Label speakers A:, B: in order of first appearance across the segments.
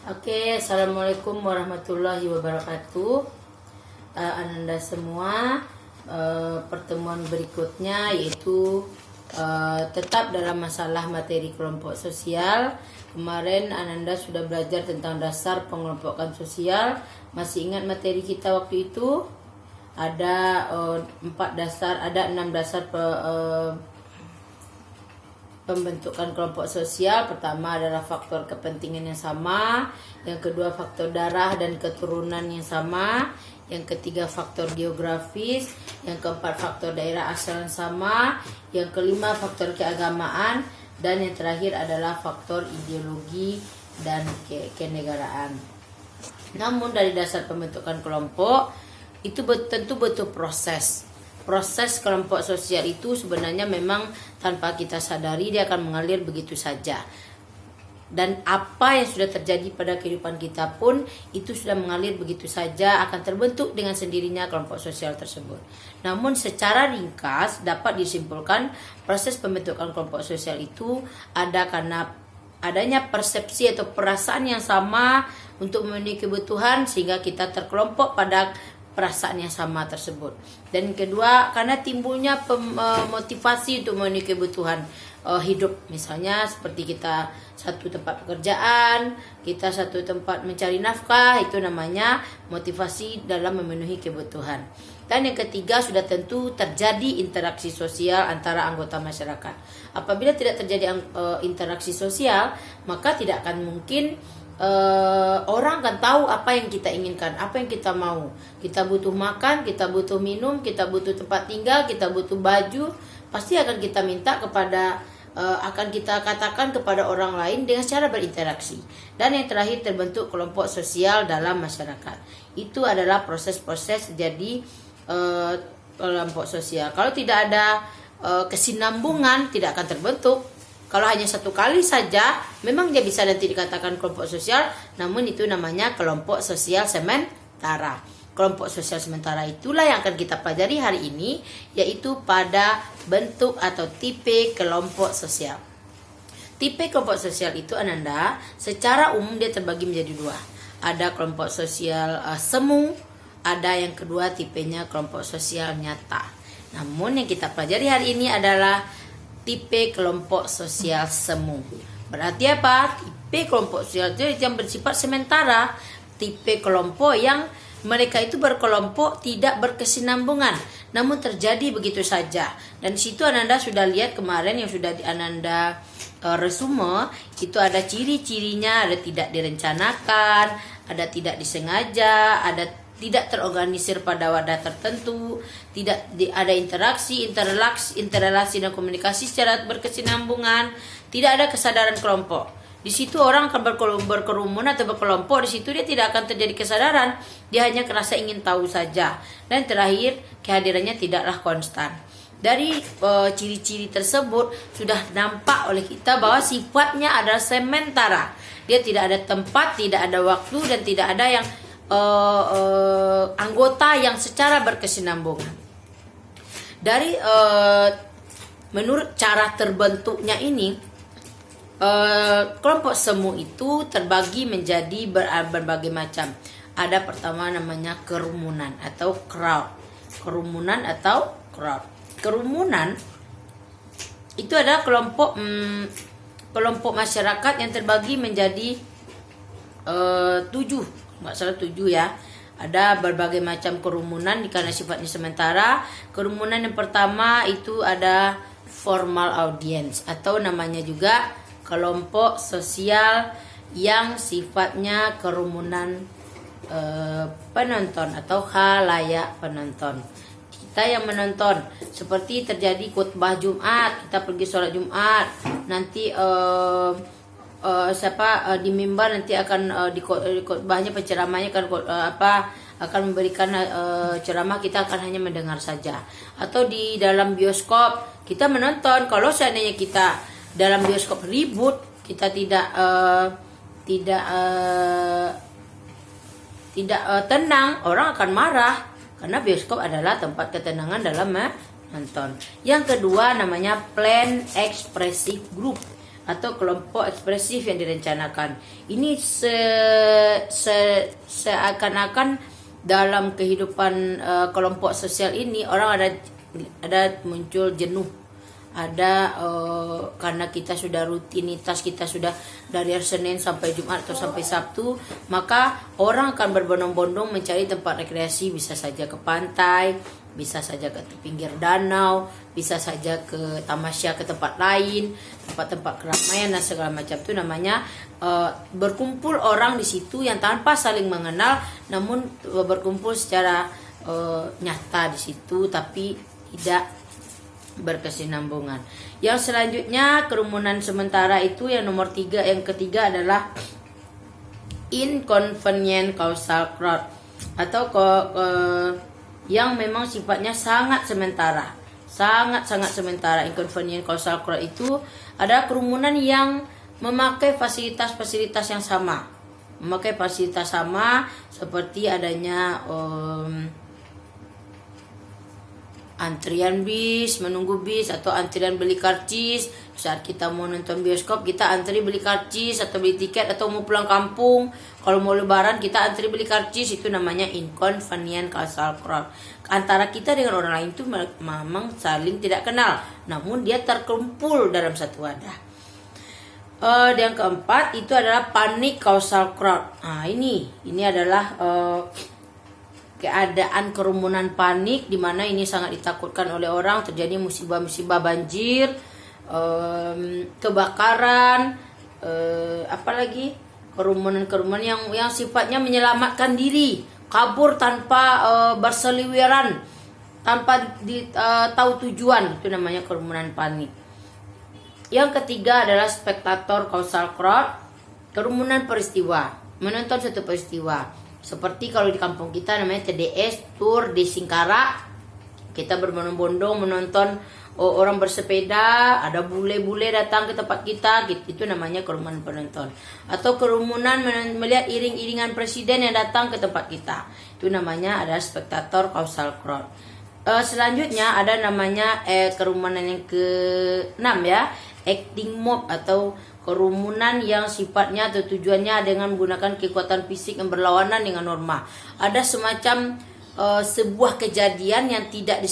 A: Oke, assalamualaikum warahmatullahi wabarakatuh. Ananda semua, pertemuan berikutnya yaitu tetap dalam masalah materi kelompok sosial. Kemarin Ananda sudah belajar tentang dasar pengelompokan sosial. Masih ingat materi kita waktu itu? Ada 6 dasar pembentukan kelompok sosial. Pertama adalah faktor kepentingan yang sama, yang kedua faktor darah dan keturunan yang sama, yang ketiga faktor geografis, yang keempat faktor daerah asal yang sama, yang kelima faktor keagamaan, dan yang terakhir adalah faktor ideologi dan kenegaraan. Namun dari dasar pembentukan kelompok itu tentu butuh proses kelompok sosial itu sebenarnya memang tanpa kita sadari dia akan mengalir begitu saja. Dan apa yang sudah terjadi pada kehidupan kita pun itu sudah mengalir begitu saja, akan terbentuk dengan sendirinya kelompok sosial tersebut. Namun secara ringkas dapat disimpulkan proses pembentukan kelompok sosial itu ada karena adanya persepsi atau perasaan yang sama untuk memenuhi kebutuhan sehingga kita terkelompok pada perasaan yang sama tersebut. Dan kedua, karena timbulnya motivasi untuk memenuhi kebutuhan hidup. Misalnya seperti kita satu tempat pekerjaan, kita satu tempat mencari nafkah, itu namanya motivasi dalam memenuhi kebutuhan. Dan yang ketiga, sudah tentu terjadi interaksi sosial antara anggota masyarakat. Apabila tidak terjadi interaksi sosial, maka tidak akan mungkin orang akan tahu apa yang kita inginkan, apa yang kita mau. Kita butuh makan, kita butuh minum, kita butuh tempat tinggal, kita butuh baju. Pasti akan kita minta kepada, akan kita katakan kepada orang lain dengan cara berinteraksi. Dan yang terakhir terbentuk kelompok sosial dalam masyarakat. Itu adalah proses-proses jadi kelompok sosial. Kalau tidak ada kesinambungan, tidak akan terbentuk. Kalau hanya satu kali saja, memang dia bisa nanti dikatakan kelompok sosial, namun itu namanya kelompok sosial sementara. Kelompok sosial sementara itulah yang akan kita pelajari hari ini, yaitu pada bentuk atau tipe kelompok sosial. Tipe kelompok sosial itu Ananda, secara umum dia terbagi menjadi dua. Ada kelompok sosial semu, ada yang kedua tipenya kelompok sosial nyata. Namun yang kita pelajari hari ini adalah tipe kelompok sosial semu. Berarti apa? Tipe kelompok sosial itu yang bersifat sementara. Tipe kelompok yang mereka itu berkelompok tidak berkesinambungan, namun terjadi begitu saja. Dan di situ Ananda sudah lihat kemarin yang sudah Ananda resume, itu ada ciri-cirinya, ada tidak direncanakan, ada tidak disengaja, ada tidak terorganisir pada wadah tertentu, tidak ada interaksi, interrelasi dan komunikasi secara berkesinambungan, tidak ada kesadaran kelompok. Di situ orang akan berkerumun atau berkelompok, di situ dia tidak akan terjadi kesadaran, dia hanya kerasa ingin tahu saja. Dan terakhir, kehadirannya tidaklah konstan. Dari ciri-ciri tersebut sudah nampak oleh kita bahwa sifatnya adalah sementara. Dia tidak ada tempat, tidak ada waktu, dan tidak ada yang anggota yang secara berkesinambungan. Dari menurut cara terbentuknya ini, kelompok semu itu terbagi menjadi berbagai macam. Ada pertama namanya kerumunan atau crowd. Kerumunan atau crowd. Kerumunan itu adalah kelompok masyarakat yang terbagi menjadi 7. Nggak salah 7 ya. Ada berbagai macam kerumunan karena sifatnya sementara. Kerumunan yang pertama itu ada formal audience atau namanya juga kelompok sosial yang sifatnya kerumunan penonton atau khalayak penonton. Kita yang menonton, seperti terjadi khutbah Jumat, kita pergi sholat Jumat, nanti di mimbar nanti akan di khotbahnya, penceramahnya akan memberikan ceramah, kita akan hanya mendengar saja. Atau di dalam bioskop kita menonton, kalau seandainya kita dalam bioskop ribut, kita tidak tenang, orang akan marah karena bioskop adalah tempat ketenangan dalam menonton. Yang kedua namanya plan expressive group atau kelompok ekspresif yang direncanakan. Ini seakan-akan dalam kehidupan kelompok sosial ini orang ada muncul jenuh, ada karena kita sudah rutinitas, kita sudah dari hari Senin sampai Jumat atau sampai Sabtu, maka orang akan berbondong-bondong mencari tempat rekreasi, bisa saja ke pantai, bisa saja ke pinggir danau, bisa saja ke tamasya, ke tempat lain, tempat-tempat keramaian dan segala macam. Itu namanya berkumpul orang di situ yang tanpa saling mengenal, namun berkumpul secara nyata di situ, tapi tidak berkesinambungan. Yang selanjutnya kerumunan sementara itu yang nomor 3, yang ketiga adalah inconvenient causal crowd atau yang memang sifatnya sangat sementara, sangat sementara. Inconvenient causal crowd itu ada kerumunan yang memakai fasilitas-fasilitas yang sama, seperti adanya antrian bis, menunggu bis, atau antrian beli karcis. Saat kita mau nonton bioskop, kita antri beli karcis atau beli tiket, atau mau pulang kampung, kalau mau lebaran kita antri beli karcis. Itu namanya inconvenient causal crowd. Antara kita dengan orang lain itu memang saling tidak kenal, namun dia terkumpul dalam satu wadah. Yang keempat itu adalah panic causal crowd. Nah, ini adalah keadaan kerumunan panik, di mana ini sangat ditakutkan oleh orang. Terjadi musibah-musibah banjir, kebakaran, apalagi kerumunan yang sifatnya menyelamatkan diri, kabur tanpa berseliweran, tanpa tahu tujuan. Itu namanya kerumunan panik. Yang ketiga adalah spectator causal crowd, kerumunan peristiwa, menonton satu peristiwa. Seperti kalau di kampung kita namanya TDS, Tour de Singkara. Kita berbondong-bondong menonton orang bersepeda, ada bule-bule datang ke tempat kita, itu namanya kerumunan penonton. Atau kerumunan melihat iring-iringan presiden yang datang ke tempat kita, itu namanya adalah spectator causal crowd. Selanjutnya ada namanya kerumunan yang ke-6 ya, acting mob atau kerumunan yang sifatnya atau tujuannya dengan menggunakan kekuatan fisik yang berlawanan dengan norma. Ada semacam sebuah kejadian yang tidak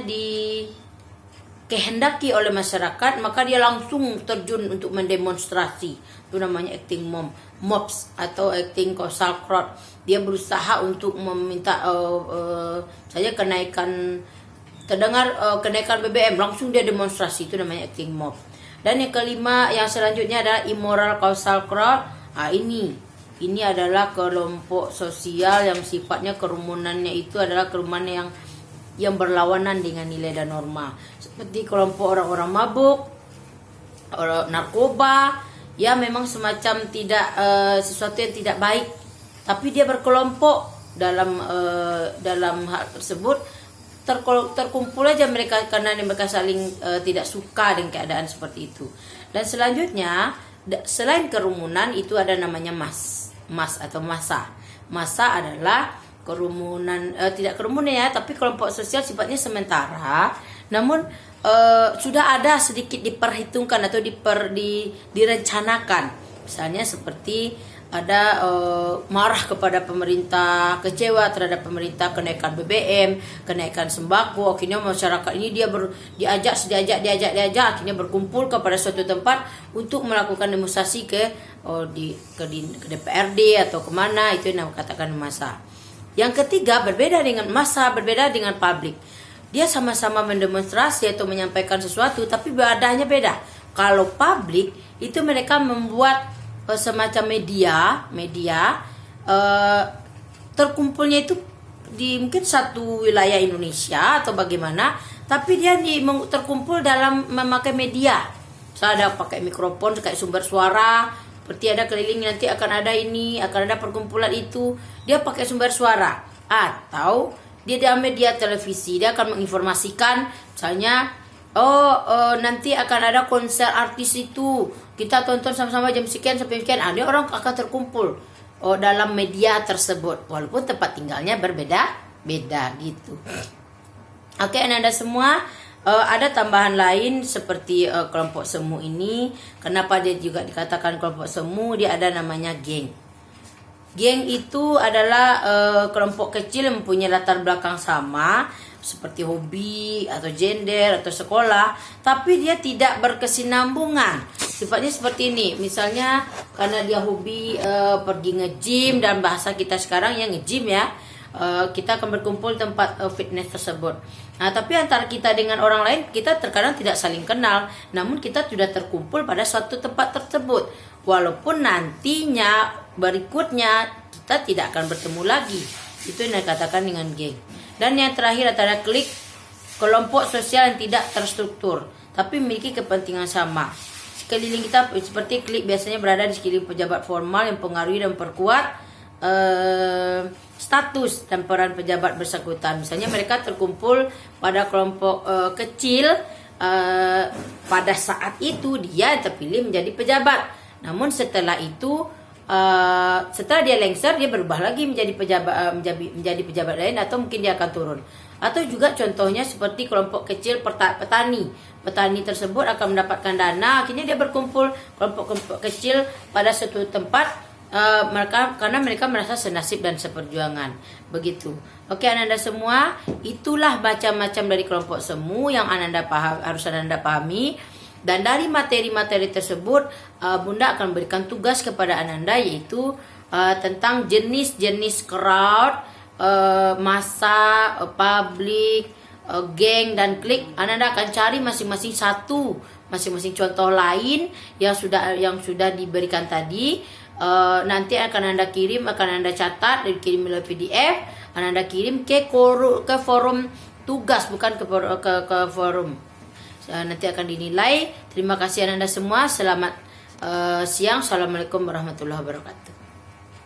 A: dikehendaki oleh masyarakat, maka dia langsung terjun untuk mendemonstrasi. Itu namanya acting mobs atau acting causal crowd. Dia berusaha untuk meminta saja kenaikan BBM, langsung dia demonstrasi. Itu namanya acting mob. Dan yang kelima, yang selanjutnya adalah immoral causal crowd. Ini adalah kelompok sosial yang sifatnya kerumunannya itu adalah kerumunan yang berlawanan dengan nilai dan norma, seperti kelompok orang-orang mabuk, orang narkoba, ya memang semacam tidak sesuatu yang tidak baik, tapi dia berkelompok dalam hal tersebut. Terkumpul aja mereka karena mereka saling tidak suka dengan keadaan seperti itu. Dan selanjutnya, selain kerumunan itu ada namanya mas atau massa. Massa adalah kerumunan, tidak kerumunan ya, tapi kelompok sosial sifatnya sementara, namun sudah ada sedikit diperhitungkan atau direncanakan. Misalnya seperti ada marah kepada pemerintah, kecewa terhadap pemerintah, kenaikan BBM, kenaikan sembako. Akhirnya masyarakat ini diajak, akhirnya berkumpul kepada suatu tempat untuk melakukan demonstrasi ke DPRD atau kemana. Itu yang katakan massa. Yang ketiga, berbeda dengan publik. Dia sama-sama mendemonstrasi atau menyampaikan sesuatu, tapi wadahnya beda. Kalau publik itu mereka membuat semacam media terkumpulnya itu di mungkin satu wilayah Indonesia atau bagaimana, tapi dia terkumpul dalam memakai media. Ada pakai mikrofon kayak sumber suara, seperti ada keliling nanti akan ada perkumpulan itu, dia pakai sumber suara, atau dia dalam media televisi, dia akan menginformasikan misalnya nanti akan ada konser artis itu, kita tonton sama-sama jam sekian sampai sekian. Ada orang akan terkumpul dalam media tersebut, walaupun tempat tinggalnya berbeda gitu. Oke, Anda semua, Ada tambahan lain seperti kelompok semu ini. Kenapa dia juga dikatakan kelompok semu? Dia ada namanya geng. Geng itu adalah kelompok kecil yang mempunyai latar belakang sama, seperti hobi atau gender atau sekolah, tapi dia tidak berkesinambungan. Sifatnya seperti ini, misalnya karena dia hobi pergi nge-gym, dan bahasa kita sekarang ya nge-gym ya, kita akan berkumpul tempat fitness tersebut. Nah, tapi antara kita dengan orang lain, kita terkadang tidak saling kenal, namun kita sudah terkumpul pada suatu tempat tersebut, walaupun nantinya berikutnya kita tidak akan bertemu lagi. Itu yang dikatakan dengan geng. Dan yang terakhir adalah klik, kelompok sosial yang tidak terstruktur tapi memiliki kepentingan sama. Sekeliling kita seperti klik biasanya berada di sekeliling pejabat formal yang mempengaruhi dan memperkuat status dan peran pejabat bersangkutan. Misalnya mereka terkumpul pada kelompok kecil, pada saat itu dia terpilih menjadi pejabat. Namun setelah itu, setelah dia lengser, dia berubah lagi menjadi pejabat lain, atau mungkin dia akan turun. Atau juga contohnya seperti kelompok kecil petani. Petani tersebut akan mendapatkan dana, akhirnya dia berkumpul kelompok-kelompok kecil pada suatu tempat, karena mereka merasa senasib dan seperjuangan. Begitu. Oke, Ananda semua, itulah macam-macam dari kelompok semu yang harus Ananda pahami. Dan dari materi-materi tersebut, Bunda akan berikan tugas kepada Ananda, yaitu tentang jenis-jenis crowd, massa, public, geng, dan klik. Ananda akan cari masing-masing contoh lain yang sudah diberikan tadi. Nanti akan Anda kirim, akan Anda catat, dikirim melalui PDF, Anda kirim ke forum tugas, bukan ke forum. Nanti akan dinilai. Terima kasih Anda semua. Selamat siang. Assalamualaikum warahmatullahi wabarakatuh.